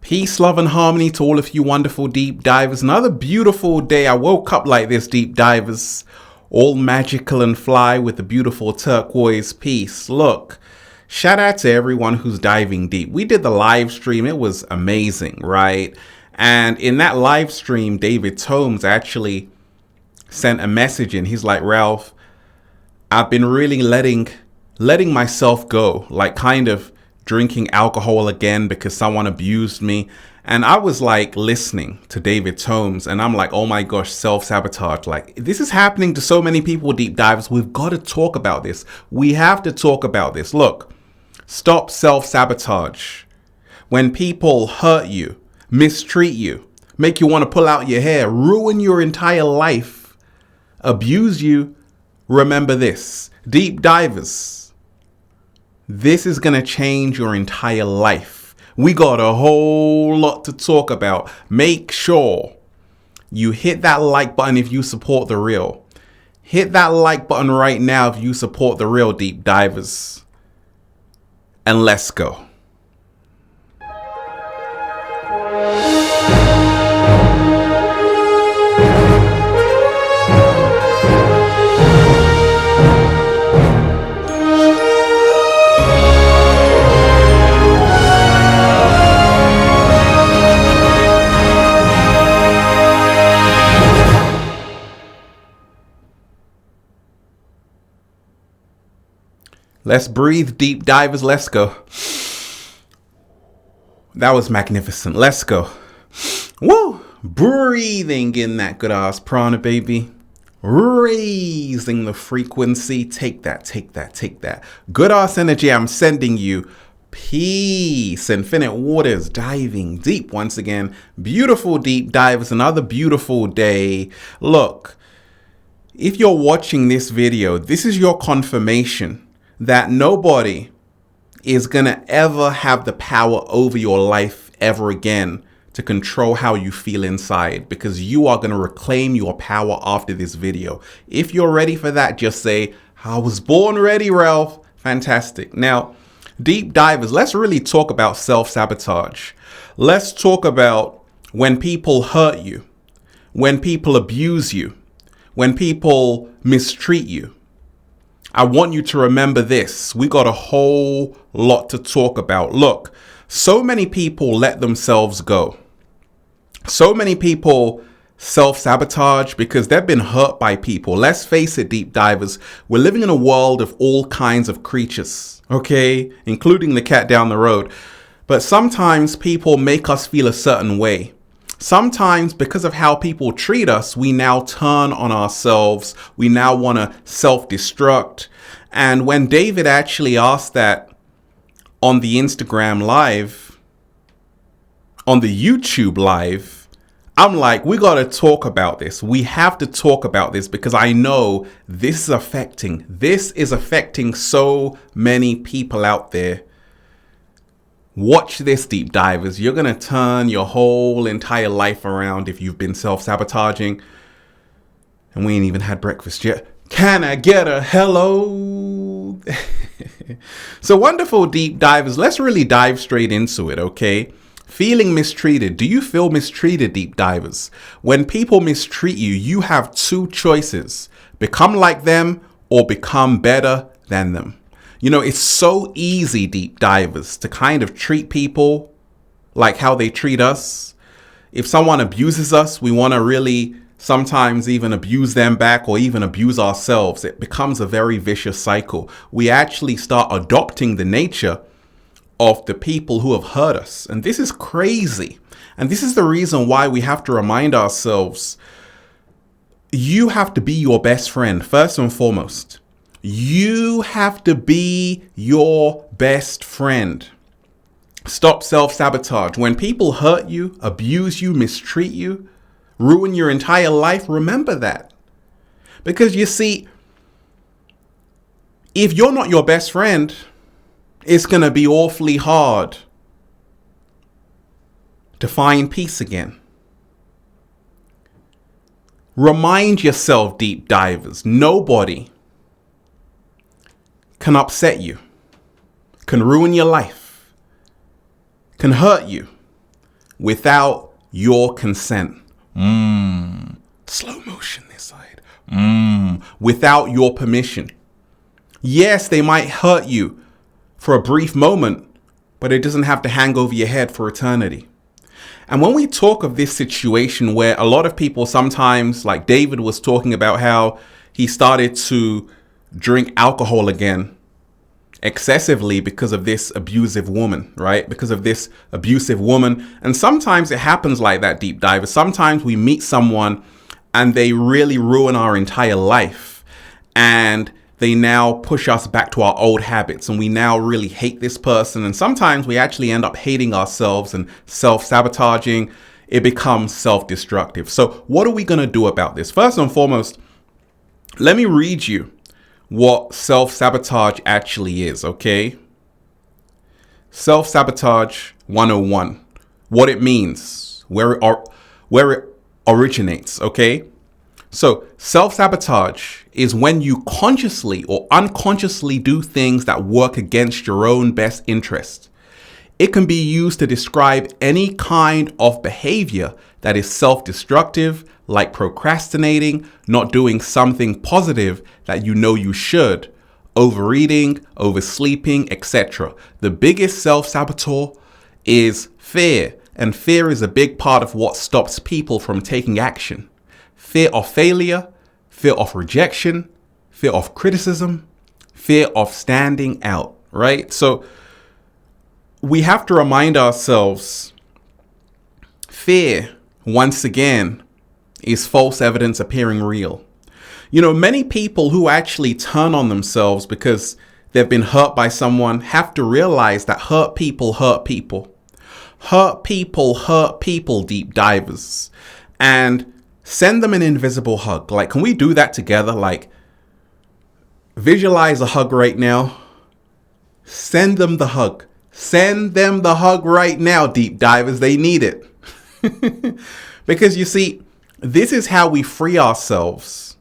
Peace, love, and harmony to all of you wonderful deep divers. Another beautiful day. I woke up like this, deep divers. All magical and fly with the beautiful turquoise piece. Look, shout out to everyone who's diving deep. We did the live stream. It was amazing, right? And in that live stream, David Tomes actually sent a message in. He's like, Ralph, I've been really letting myself go, like kind of drinking alcohol again because someone abused me. And I was like listening to David Tomes and I'm like, oh my gosh, self-sabotage. Like this is happening to so many people, deep divers. We've got to talk about this. We have to talk about this. Look, stop self-sabotage. When people hurt you, mistreat you, make you want to pull out your hair, ruin your entire life, abuse you, remember this, deep divers. This is going to change your entire life. We got a whole lot to talk about. Make sure you hit that like button if you support the real. Hit that like button right now if you support the real, deep divers. And let's go. Let's breathe, deep divers. Let's go. That was magnificent. Let's go. Woo! Breathing in that good ass prana, baby. Raising the frequency. Take that, take that, take that. Good ass energy. I'm sending you. Peace. Infinite waters. Diving deep once again. Beautiful deep divers. Another beautiful day. Look, if you're watching this video, this is your confirmation that nobody is going to ever have the power over your life ever again to control how you feel inside, because you are going to reclaim your power after this video. If you're ready for that, just say, I was born ready, Ralph. Fantastic. Now, deep divers, let's really talk about self-sabotage. Let's talk about when people hurt you, when people abuse you, when people mistreat you. I want you to remember this. We got a whole lot to talk about. Look, so many people let themselves go. So many people self-sabotage because they've been hurt by people. Let's face it, deep divers, we're living in a world of all kinds of creatures, okay? Including the cat down the road. But sometimes people make us feel a certain way. Sometimes because of how people treat us, we now turn on ourselves. We now want to self-destruct. And when David actually asked that on the Instagram live, on the YouTube live, I'm like, we got to talk about this. We have to talk about this because I know this is affecting so many people out there. Watch this, deep divers. You're going to turn your whole entire life around if you've been self-sabotaging. And we ain't even had breakfast yet. Can I get a hello? So wonderful, deep divers. Let's really dive straight into it, okay? Feeling mistreated. Do you feel mistreated, deep divers? When people mistreat you, you have two choices. Become like them or become better than them. You know, it's so easy, deep divers, to kind of treat people like how they treat us. If someone abuses us, we want to really sometimes even abuse them back or even abuse ourselves. It becomes a very vicious cycle. We actually start adopting the nature of the people who have hurt us. And this is crazy. And this is the reason why we have to remind ourselves, you have to be your best friend, first and foremost. You have to be your best friend. Stop self-sabotage. When people hurt you, abuse you, mistreat you, ruin your entire life, remember that. Because you see, if you're not your best friend, it's going to be awfully hard to find peace again. Remind yourself, deep divers, nobody can upset you, can ruin your life, can hurt you, without your consent. Slow motion this side. Without your permission. Yes, they might hurt you for a brief moment, but it doesn't have to hang over your head for eternity. And when we talk of this situation where a lot of people sometimes, like David was talking about how he started to drink alcohol again excessively because of this abusive woman, right? Because of this abusive woman. And sometimes it happens like that, deep divers. Sometimes we meet someone and they really ruin our entire life. And they now push us back to our old habits, and we now really hate this person. And sometimes we actually end up hating ourselves and self-sabotaging. It becomes self-destructive. So what are we going to do about this? First and foremost, let me read you what self-sabotage actually is, okay? Self-sabotage 101. What it means, where it originates, okay? So self-sabotage is when you consciously or unconsciously do things that work against your own best interest. It can be used to describe any kind of behavior that is self-destructive, like procrastinating, not doing something positive that you know you should, overeating, oversleeping, etc. The biggest self-saboteur is fear, and fear is a big part of what stops people from taking action. Fear of failure, fear of rejection, fear of criticism, fear of standing out, right? So we have to remind ourselves, fear, once again, is false evidence appearing real. You know, many people who actually turn on themselves because they've been hurt by someone have to realize that hurt people hurt people. Hurt people, deep divers. And send them an invisible hug. Like, can we do that together? Like, visualize a hug right now. Send them the hug. Send them the hug right now, deep divers. They need it. Because you see, this is how we free ourselves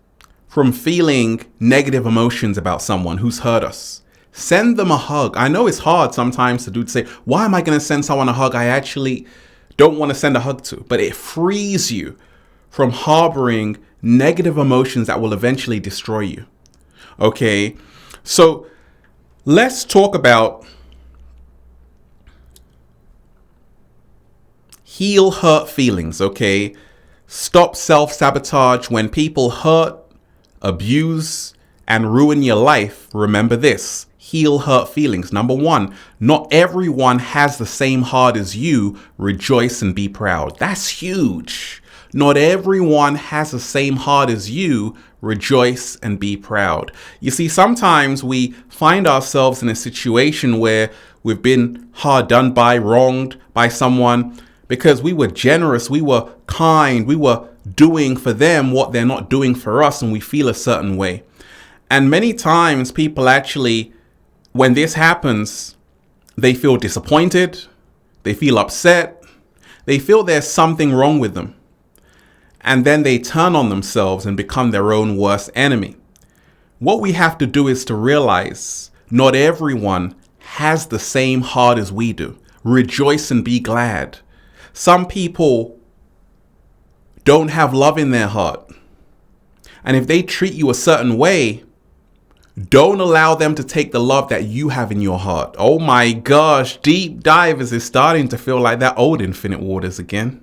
from feeling negative emotions about someone who's hurt us. Send them a hug. I know it's hard sometimes to say, why am I going to send someone a hug I actually don't want to send a hug to? But it frees you from harboring negative emotions that will eventually destroy you. Okay, so let's talk about heal hurt feelings, okay? Stop self-sabotage. When people hurt, abuse, and ruin your life, remember this. Heal hurt feelings. Number one, not everyone has the same heart as you. Rejoice and be proud. That's huge. Not everyone has the same heart as you. Rejoice and be proud. You see, sometimes we find ourselves in a situation where we've been hard done by, wronged by someone because we were generous, we were kind, we were doing for them what they're not doing for us, and we feel a certain way. And many times people actually, when this happens, they feel disappointed, they feel upset, they feel there's something wrong with them. And then they turn on themselves and become their own worst enemy. What we have to do is to realize not everyone has the same heart as we do. Rejoice and be glad. Some people don't have love in their heart. And if they treat you a certain way, don't allow them to take the love that you have in your heart. Oh my gosh, deep divers is starting to feel like that old Infinite Waters again.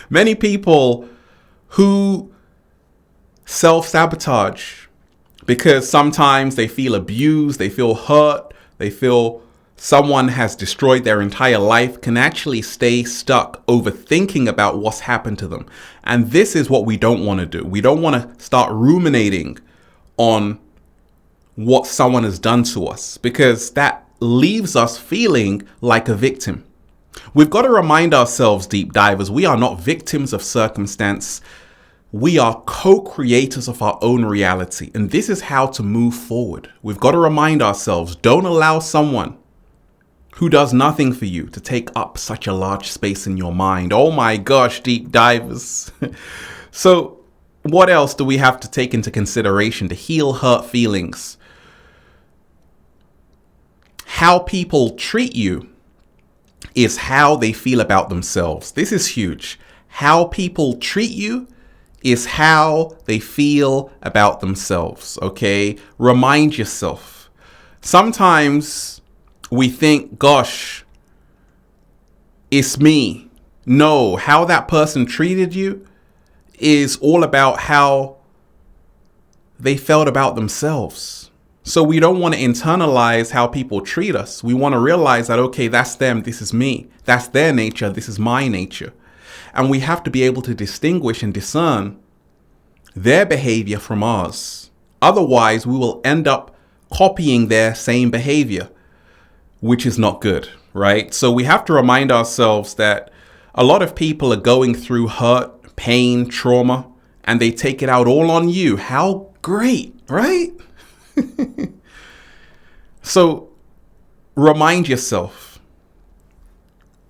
Many people who self-sabotage because sometimes they feel abused, they feel hurt, they feel someone has destroyed their entire life, can actually stay stuck overthinking about what's happened to them. And this is what we don't want to do. We don't want to start ruminating on what someone has done to us, because that leaves us feeling like a victim. We've got to remind ourselves, deep divers, we are not victims of circumstance. We are co-creators of our own reality. And this is how to move forward. We've got to remind ourselves, don't allow someone who does nothing for you to take up such a large space in your mind. Oh my gosh, deep divers. So what else do we have to take into consideration to heal hurt feelings? How people treat you is how they feel about themselves. This is huge. How people treat you is how they feel about themselves, okay? Remind yourself. Sometimes we think, gosh, it's me. No, how that person treated you is all about how they felt about themselves. So we don't want to internalize how people treat us. We want to realize that, okay, that's them, this is me. That's their nature, this is my nature. And we have to be able to distinguish and discern their behavior from ours. Otherwise, we will end up copying their same behavior, which is not good, right? So we have to remind ourselves that a lot of people are going through hurt, pain, trauma, and they take it out all on you. How great, right? So remind yourself,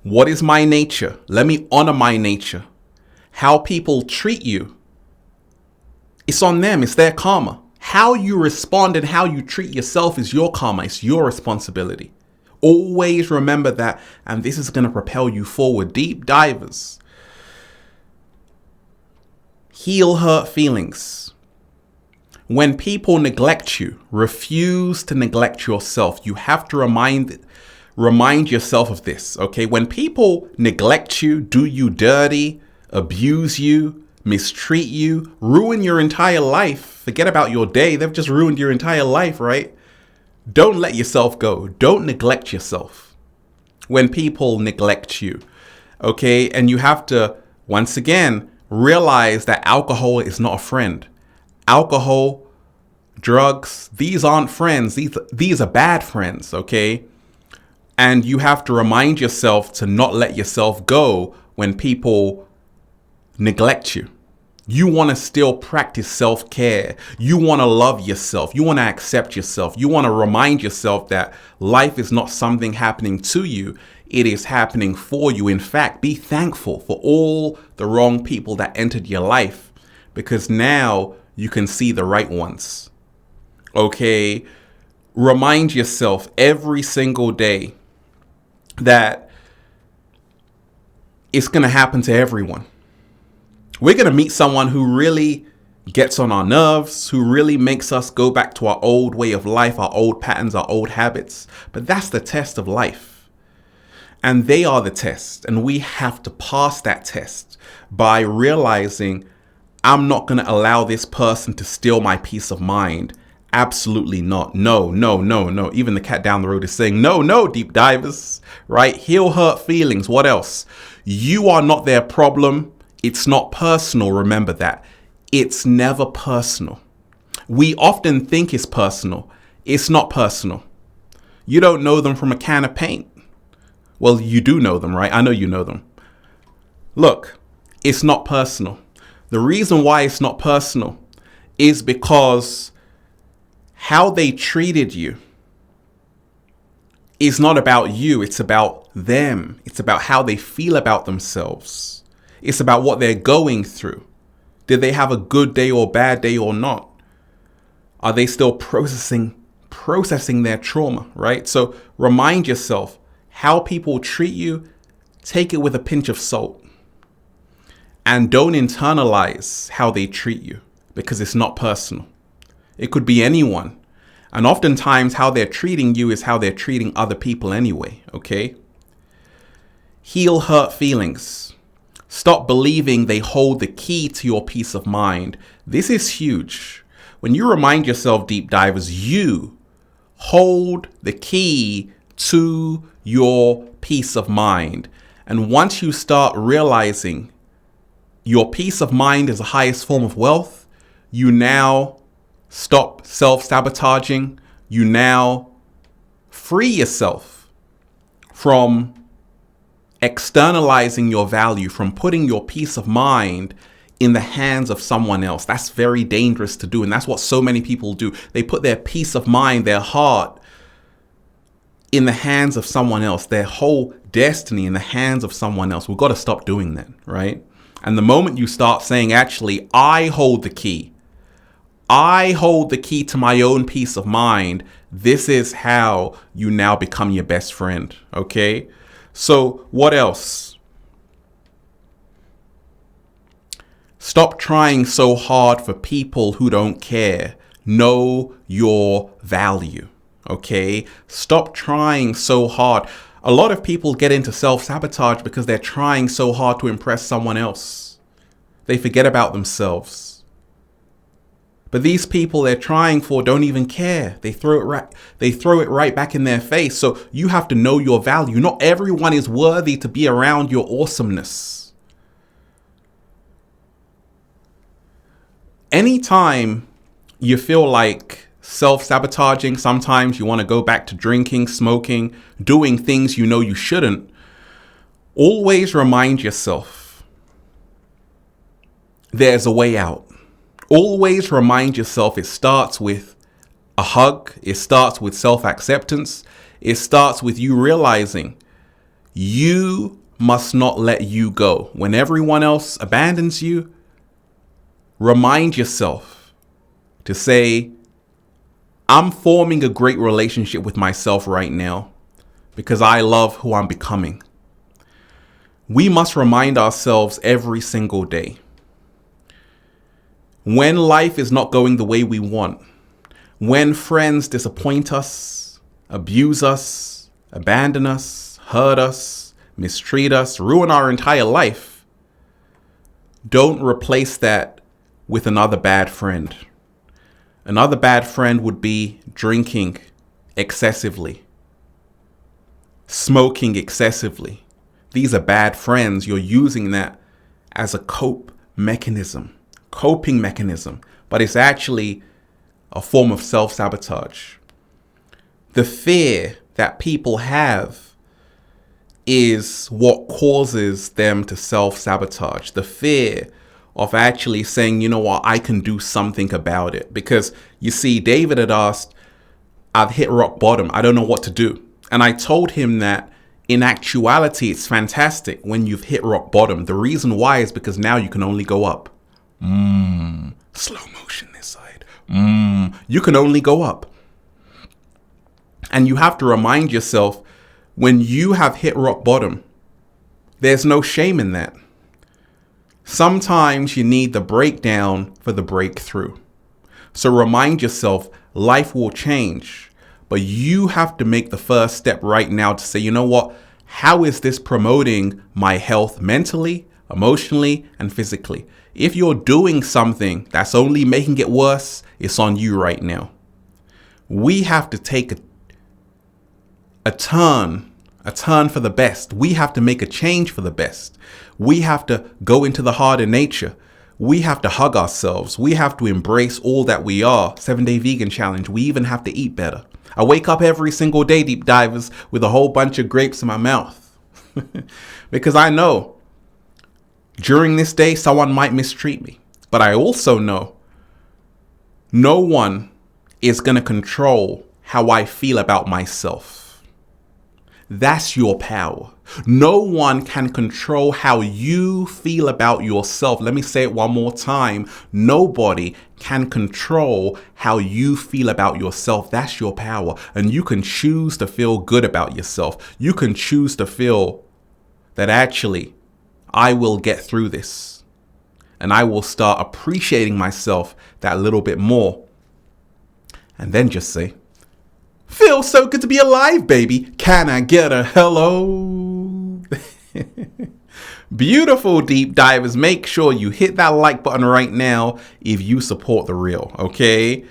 what is my nature? Let me honor my nature. How people treat you, it's on them. It's their karma. How you respond and how you treat yourself is your karma. It's your responsibility. Always remember that, and this is going to propel you forward. Deep divers. Heal hurt feelings. When people neglect you, refuse to neglect yourself. You have to remind yourself of this, okay? When people neglect you, do you dirty, abuse you, mistreat you, ruin your entire life, forget about your day, they've just ruined your entire life, right? Don't let yourself go. Don't neglect yourself when people neglect you, okay? And you have to, once again, realize that alcohol is not a friend. Alcohol, drugs, these aren't friends. These are bad friends, okay? And you have to remind yourself to not let yourself go when people neglect you. You want to still practice self-care. You want to love yourself. You want to accept yourself. You want to remind yourself that life is not something happening to you. It is happening for you. In fact, be thankful for all the wrong people that entered your life, because now you can see the right ones. Okay? Remind yourself every single day that it's going to happen to everyone. We're going to meet someone who really gets on our nerves, who really makes us go back to our old way of life, our old patterns, our old habits. But that's the test of life. And they are the test. And we have to pass that test by realizing, I'm not going to allow this person to steal my peace of mind. Absolutely not. No, no, no, no. Even the cat down the road is saying, no, no, deep divers, right? Heal hurt feelings. What else? You are not their problem. It's not personal. Remember that. It's never personal. We often think it's personal. It's not personal. You don't know them from a can of paint. Well, you do know them, right? I know you know them. Look, it's not personal. The reason why it's not personal is because how they treated you is not about you. It's about them. It's about how they feel about themselves. It's about what they're going through. Did they have a good day or bad day or not? Are they still processing their trauma, right? So remind yourself, how people treat you, take it with a pinch of salt. And don't internalize how they treat you, because it's not personal. It could be anyone. And oftentimes how they're treating you is how they're treating other people anyway, okay? Heal hurt feelings. Stop believing they hold the key to your peace of mind. This is huge. When you remind yourself, deep divers, you hold the key to your peace of mind. And once you start realizing your peace of mind is the highest form of wealth, you now stop self-sabotaging. You now free yourself from externalizing your value, from putting your peace of mind in the hands of someone else. That's very dangerous to do. And that's what so many people do. They put their peace of mind, their heart, in the hands of someone else, their whole destiny in the hands of someone else. We've got to stop doing that, right? And the moment you start saying, actually, I hold the key. I hold the key to my own peace of mind. This is how you now become your best friend, okay? So what else? Stop trying so hard for people who don't care. Know your value. Okay? Stop trying so hard. A lot of people get into self-sabotage because they're trying so hard to impress someone else. They forget about themselves. But these people they're trying for don't even care. They throw it right back in their face. So you have to know your value. Not everyone is worthy to be around your awesomeness. Anytime you feel like self-sabotaging, sometimes you want to go back to drinking, smoking, doing things you know you shouldn't, always remind yourself there's a way out. Always remind yourself it starts with a hug. It starts with self-acceptance. It starts with you realizing you must not let you go. When everyone else abandons you, remind yourself to say, I'm forming a great relationship with myself right now because I love who I'm becoming. We must remind ourselves every single day. When life is not going the way we want, when friends disappoint us, abuse us, abandon us, hurt us, mistreat us, ruin our entire life, don't replace that with another bad friend. Another bad friend would be drinking excessively, smoking excessively. These are bad friends. You're using that as a coping mechanism, but it's actually a form of self-sabotage. The fear that people have is what causes them to self-sabotage. The fear of actually saying, you know what, I can do something about it. Because you see, David had asked, I've hit rock bottom. I don't know what to do. And I told him that in actuality, it's fantastic when you've hit rock bottom. The reason why is because now you can only go up. Slow motion this side. You can only go up. And you have to remind yourself, when you have hit rock bottom, there's no shame in that. Sometimes you need the breakdown for the breakthrough. So remind yourself, life will change, but you have to make the first step right now to say, you know what? How is this promoting my health mentally, emotionally, and physically? If you're doing something that's only making it worse, it's on you right now. We have to take a turn for the best. We have to make a change for the best. We have to go into the harder nature. We have to hug ourselves. We have to embrace all that we are. 7-day vegan challenge. We even have to eat better. I wake up every single day, deep divers, with a whole bunch of grapes in my mouth. Because I know during this day, someone might mistreat me. But I also know no one is going to control how I feel about myself. That's your power. No one can control how you feel about yourself. Let me say it one more time. Nobody can control how you feel about yourself. That's your power. And you can choose to feel good about yourself. You can choose to feel that actually, I will get through this. And I will start appreciating myself that little bit more. And then just say, feels so good to be alive, baby. Can I get a hello? Beautiful deep divers. Make sure you hit that like button right now if you support the real, okay?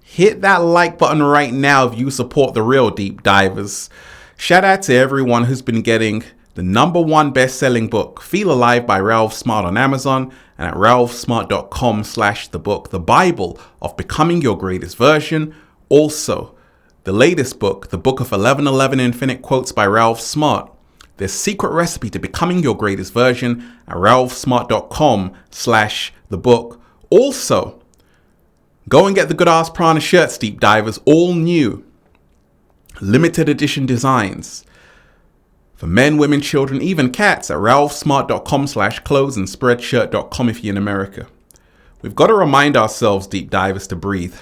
Hit that like button right now if you support the real deep divers. Shout out to everyone who's been getting the #1 best-selling book, Feel Alive by Ralph Smart on Amazon and at ralphsmart.com/thebook, the Bible of Becoming Your Greatest Version. Also, the latest book, the Book of 1111 Infinite Quotes by Ralph Smart, the secret recipe to becoming your greatest version at ralphsmart.com/thebook. Also, go and get the Good Ass Prana shirts, deep divers, all new, limited edition designs. For men, women, children, even cats at ralphsmart.com/clothes and spreadshirt.com if you're in America. We've got to remind ourselves, deep divers, to breathe.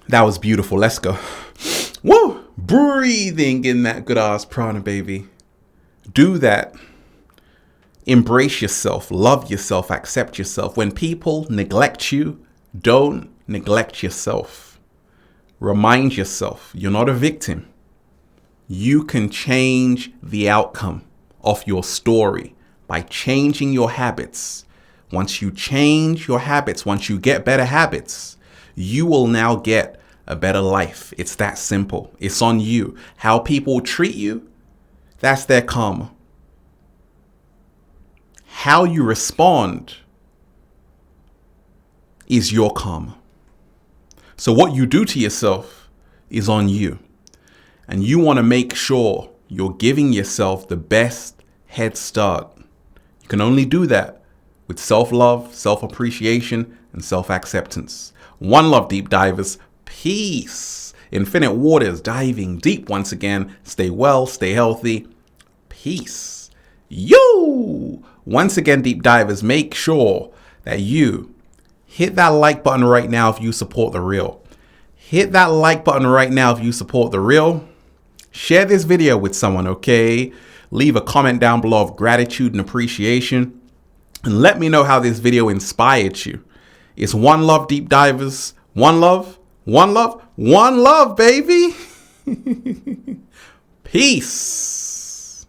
That was beautiful. Let's go. Woo! Breathing in that good ass prana, baby. Do that. Embrace yourself, love yourself, accept yourself. When people neglect you, don't neglect yourself. Remind yourself you're not a victim. You can change the outcome of your story by changing your habits. Once you change your habits, once you get better habits, you will now get a better life. It's that simple. It's on you. How people treat you, that's their karma. How you respond is your karma. So what you do to yourself is on you. And you want to make sure you're giving yourself the best head start. You can only do that with self-love, self-appreciation, and self-acceptance. One love, deep divers. Peace. Infinite waters, diving deep once again. Stay well, stay healthy. Peace. You. Once again, deep divers, make sure that you hit that like button right now if you support the real. Hit that like button right now if you support the real. Share this video with someone, okay? Leave a comment down below of gratitude and appreciation. And let me know how this video inspired you. It's one love, deep divers. One love, one love, one love, baby. Peace.